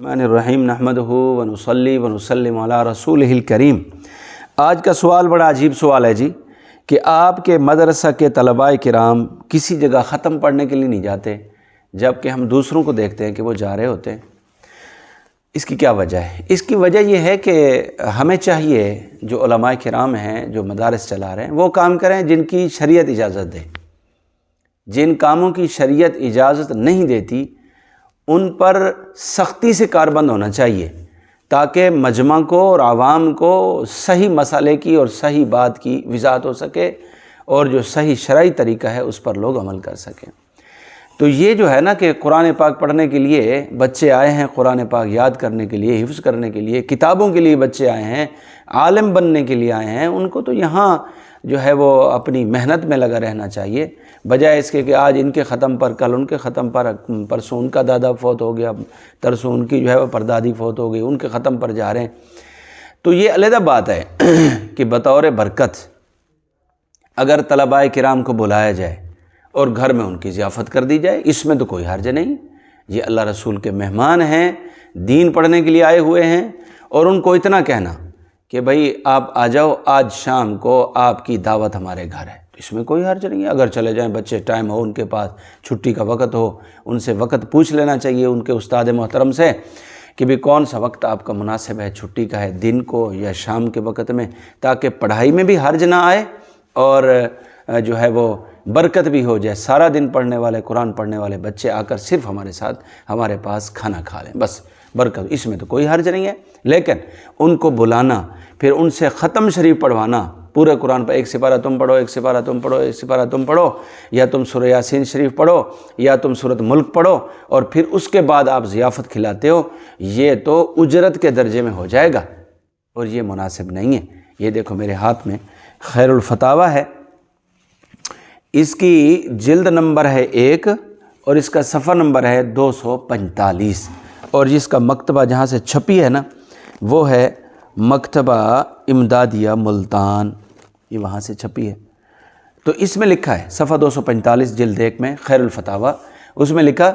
الرحمن الرحیم نحمدہ ونصلی ونسلم علی رسولہ الکریم۔ آج کا سوال بڑا عجیب سوال ہے جی کہ آپ کے مدرسہ کے طلباء کرام کسی جگہ ختم پڑھنے کے لیے نہیں جاتے جبکہ ہم دوسروں کو دیکھتے ہیں کہ وہ جا رہے ہوتے ہیں۔ اس کی کیا وجہ ہے؟ اس کی وجہ یہ ہے کہ ہمیں چاہیے جو علماء کرام ہیں جو مدارس چلا رہے ہیں وہ کام کریں جن کی شریعت اجازت دے۔ جن کاموں کی شریعت اجازت نہیں دیتی ان پر سختی سے کاربند ہونا چاہیے تاکہ مجمع کو اور عوام کو صحیح مسئلے کی اور صحیح بات کی وضاحت ہو سکے اور جو صحیح شرعی طریقہ ہے اس پر لوگ عمل کر سکیں۔ تو یہ جو ہے نا کہ قرآن پاک پڑھنے کے لیے بچے آئے ہیں، قرآن پاک یاد کرنے کے لیے، حفظ کرنے کے لیے، کتابوں کے لیے بچے آئے ہیں، عالم بننے کے لیے آئے ہیں، ان کو تو یہاں جو ہے وہ اپنی محنت میں لگا رہنا چاہیے، بجائے اس کے کہ آج ان کے ختم پر، کل ان کے ختم پر، پرسوں ان کا دادا فوت ہو گیا، ترسوں ان کی جو ہے وہ پردادی فوت ہو گئی، ان کے ختم پر جا رہے ہیں۔ تو یہ علیحدہ بات ہے کہ بطور برکت اگر طلباء کرام کو بلایا جائے اور گھر میں ان کی ضیافت کر دی جائے، اس میں تو کوئی حرج نہیں۔ یہ اللہ رسول کے مہمان ہیں، دین پڑھنے کے لیے آئے ہوئے ہیں، اور ان کو اتنا کہنا کہ بھئی آپ آ جاؤ، آج شام کو آپ کی دعوت ہمارے گھر ہے، تو اس میں کوئی حرج نہیں ہے۔ اگر چلے جائیں بچے، ٹائم ہو ان کے پاس، چھٹی کا وقت ہو، ان سے وقت پوچھ لینا چاہیے ان کے استاد محترم سے کہ بھی کون سا وقت آپ کا مناسب ہے، چھٹی کا ہے، دن کو یا شام کے وقت میں، تاکہ پڑھائی میں بھی حرج نہ آئے اور جو ہے وہ برکت بھی ہو جائے۔ سارا دن پڑھنے والے، قرآن پڑھنے والے بچے آ کر صرف ہمارے ساتھ ہمارے پاس کھانا کھا لیں، بس برکت، اس میں تو کوئی حرج نہیں ہے۔ لیکن ان کو بلانا، پھر ان سے ختم شریف پڑھوانا، پورے قرآن پر ایک سپارہ تم پڑھو، ایک سپارہ تم پڑھو، ایک سپارہ تم پڑھو، یا تم سورہ یاسین شریف پڑھو، یا تم سورۃ ملک پڑھو، اور پھر اس کے بعد آپ ضیافت کھلاتے ہو، یہ تو اجرت کے درجے میں ہو جائے گا اور یہ مناسب نہیں ہے۔ یہ دیکھو میرے ہاتھ میں خیر الفتاویٰ ہے، اس کی جلد نمبر ہے 1 اور اس کا صفحہ نمبر ہے 245، اور جس کا مکتبہ جہاں سے چھپی ہے نا وہ ہے مکتبہ امدادیہ ملتان، یہ وہاں سے چھپی ہے۔ تو اس میں لکھا ہے صفحہ 245 جلد 1 میں خیر الفتاویٰ، اس میں لکھا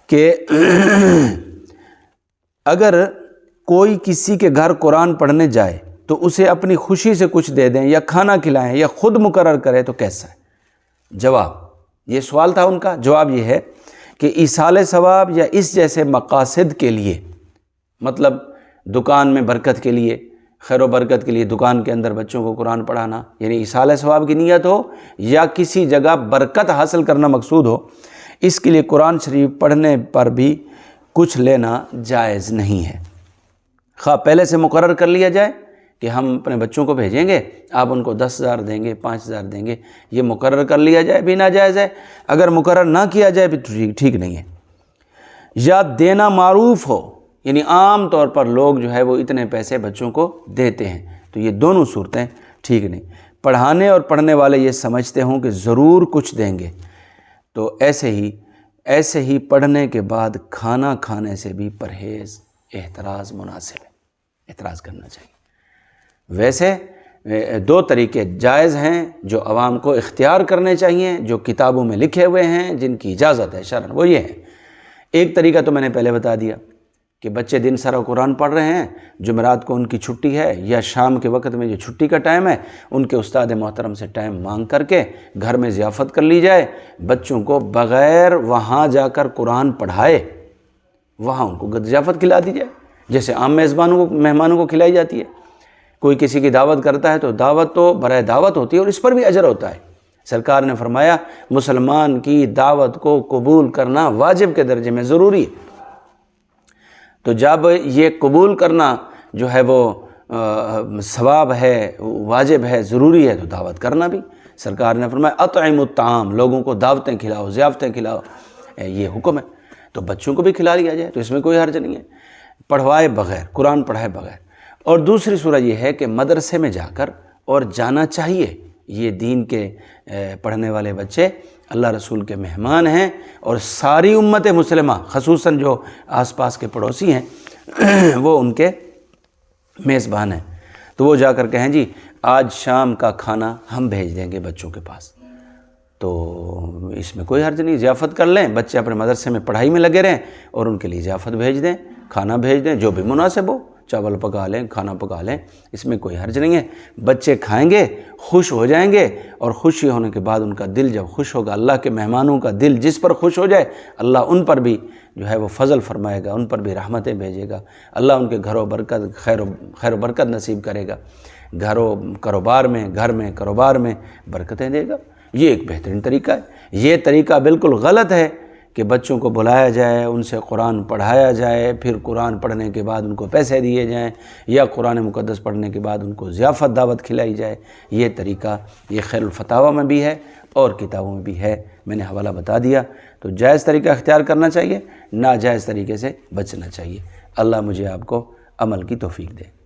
کہ اگر کوئی کسی کے گھر قرآن پڑھنے جائے تو اسے اپنی خوشی سے کچھ دے دیں یا کھانا کھلائیں یا خود مقرر کرے تو کیسا ہے؟ جواب، یہ سوال تھا ان کا، جواب یہ ہے کہ ایصال ثواب یا اس جیسے مقاصد کے لیے، مطلب دکان میں برکت کے لیے، خیر و برکت کے لیے دکان کے اندر بچوں کو قرآن پڑھانا، یعنی ایصال ثواب کی نیت ہو یا کسی جگہ برکت حاصل کرنا مقصود ہو، اس کے لیے قرآن شریف پڑھنے پر بھی کچھ لینا جائز نہیں ہے۔ خواہ پہلے سے مقرر کر لیا جائے کہ ہم اپنے بچوں کو بھیجیں گے، آپ ان کو 10,000 دیں گے، 5,000 دیں گے، یہ مقرر کر لیا جائے بھی ناجائز ہے۔ اگر مقرر نہ کیا جائے بھی ٹھیک نہیں ہے۔ یا دینا معروف ہو، یعنی عام طور پر لوگ جو ہے وہ اتنے پیسے بچوں کو دیتے ہیں، تو یہ دونوں صورتیں ٹھیک نہیں۔ پڑھانے اور پڑھنے والے یہ سمجھتے ہوں کہ ضرور کچھ دیں گے، تو ایسے ہی پڑھنے کے بعد کھانا کھانے سے بھی پرہیز، احتراز مناسب ہے، احتراز کرنا چاہیے۔ ویسے 2 طریقے جائز ہیں جو عوام کو اختیار کرنے چاہیے، جو کتابوں میں لکھے ہوئے ہیں، جن کی اجازت ہے شرعاً، وہ یہ ہے۔ ایک طریقہ تو میں نے پہلے بتا دیا کہ بچے دن سارا قرآن پڑھ رہے ہیں، جمعرات کو ان کی چھٹی ہے یا شام کے وقت میں جو چھٹی کا ٹائم ہے، ان کے استاد محترم سے ٹائم مانگ کر کے گھر میں ضیافت کر لی جائے، بچوں کو بغیر وہاں جا کر قرآن پڑھائے وہاں ان کو ضیافت کھلا دی جائے، جیسے عام مہمانوں کو کھلائی جاتی ہے۔ کوئی کسی کی دعوت کرتا ہے تو دعوت تو برائے دعوت ہوتی ہے اور اس پر بھی اجر ہوتا ہے۔ سرکار نے فرمایا مسلمان کی دعوت کو قبول کرنا واجب کے درجے میں ضروری ہے۔ تو جب یہ قبول کرنا جو ہے وہ ثواب ہے، واجب ہے، ضروری ہے، تو دعوت کرنا بھی۔ سرکار نے فرمایا اطعموا الطعام، لوگوں کو دعوتیں کھلاؤ، ضیافتیں کھلاؤ، یہ حکم ہے، تو بچوں کو بھی کھلا لیا جائے تو اس میں کوئی حرج نہیں ہے، پڑھوائے بغیر، قرآن پڑھائے بغیر۔ اور دوسری صورت یہ ہے کہ مدرسے میں جا کر، اور جانا چاہیے، یہ دین کے پڑھنے والے بچے اللہ رسول کے مہمان ہیں اور ساری امت مسلمہ، خصوصاً جو آس پاس کے پڑوسی ہیں وہ ان کے میزبان ہیں، تو وہ جا کر کہیں جی آج شام کا کھانا ہم بھیج دیں گے بچوں کے پاس، تو اس میں کوئی حرج نہیں، ضیافت کر لیں، بچے اپنے مدرسے میں پڑھائی میں لگے رہیں اور ان کے لیے ضیافت بھیج دیں۔ کھانا بھیج دیں جو بھی مناسب ہو، چاول پکا لیں، کھانا پکا لیں، اس میں کوئی حرج نہیں ہے۔ بچے کھائیں گے، خوش ہو جائیں گے، اور خوشی ہونے کے بعد ان کا دل جب خوش ہوگا، اللہ کے مہمانوں کا دل جس پر خوش ہو جائے، اللہ ان پر بھی جو ہے وہ فضل فرمائے گا، ان پر بھی رحمتیں بھیجے گا، اللہ ان کے گھروں برکت خیر و برکت نصیب کرے گا، گھر میں کاروبار میں برکتیں دے گا۔ یہ ایک بہترین طریقہ ہے۔ یہ طریقہ بالکل غلط ہے کہ بچوں کو بلایا جائے، ان سے قرآن پڑھایا جائے، پھر قرآن پڑھنے کے بعد ان کو پیسے دیے جائیں، یا قرآن مقدس پڑھنے کے بعد ان کو ضیافت دعوت کھلائی جائے۔ یہ طریقہ یہ خیر الفتاویٰ میں بھی ہے اور کتابوں میں بھی ہے، میں نے حوالہ بتا دیا۔ تو جائز طریقہ اختیار کرنا چاہیے، ناجائز طریقے سے بچنا چاہیے۔ اللہ مجھے آپ کو عمل کی توفیق دے۔